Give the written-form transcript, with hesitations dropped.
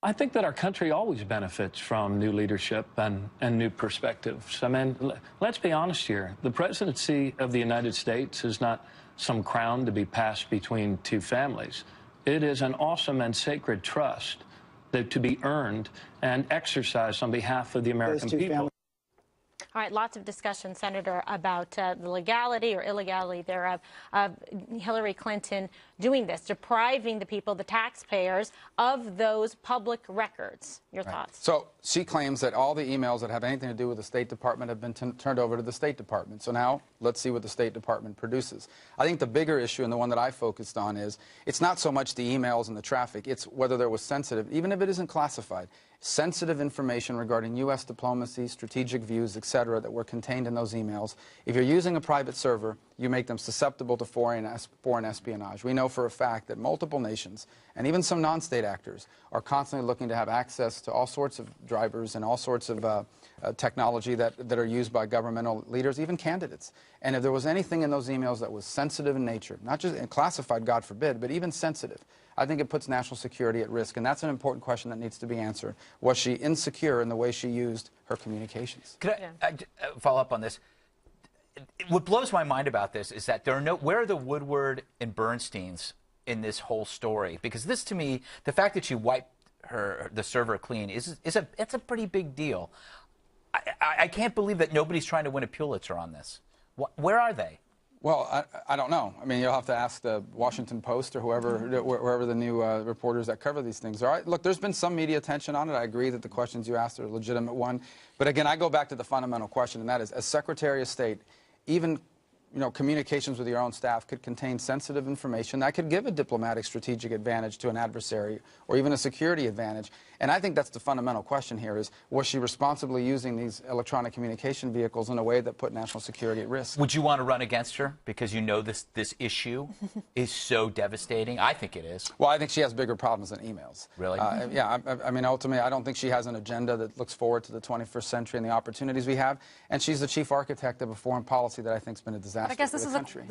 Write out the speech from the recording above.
I think that our country always benefits from new leadership and new perspectives. I mean, let's be honest here. The presidency of the United States is not some crown to be passed between two families. It is an awesome and sacred trust that to be earned and exercised on behalf of the American people. All right, lots of discussion, Senator, about the legality or illegality thereof of Hillary Clinton doing this, depriving the people, the taxpayers, of those public records. Your thoughts? So she claims that all the emails that have anything to do with the State Department have been turned over to the State Department. So now let's see what the State Department produces. I think the bigger issue, and the one that I focused on, is it's not so much the emails and the traffic, it's whether there was sensitive, even if it isn't classified, sensitive information regarding U.S. diplomacy, strategic views, etc., that were contained in those emails. If you're using a private server, you make them susceptible to foreign espionage. We know for a fact that multiple nations, and even some non-state actors, are constantly looking to have access to all sorts of drivers and all sorts of technology that are used by governmental leaders, even candidates. And if there was anything in those emails that was sensitive in nature, not just classified, God forbid, but even sensitive, I think it puts national security at risk, and that's an important question that needs to be answered. Was she insecure in the way she used her communications? Could I follow up on this? What blows my mind about this is that where are the Woodward and Bernsteins in this whole story? Because this, to me, the fact that she wiped the server clean it's a pretty big deal. I can't believe that nobody's trying to win a Pulitzer on this. Where are they? Well, I don't know. I mean, you'll have to ask the Washington Post or wherever the new reporters that cover these things are. Look, there's been some media attention on it. I agree that the questions you asked are a legitimate one. But again, I go back to the fundamental question, and that is, as Secretary of State, even communications with your own staff could contain sensitive information that could give a diplomatic strategic advantage to an adversary or even a security advantage. And I think that's the fundamental question here is, was she responsibly using these electronic communication vehicles in a way that put national security at risk? Would you want to run against her because you know this issue is so devastating? I think it is. Well, I think she has bigger problems than emails. Really? Yeah, I mean, ultimately, I don't think she has an agenda that looks forward to the 21st century and the opportunities we have. And she's the chief architect of a foreign policy that I think has been a disaster for the country.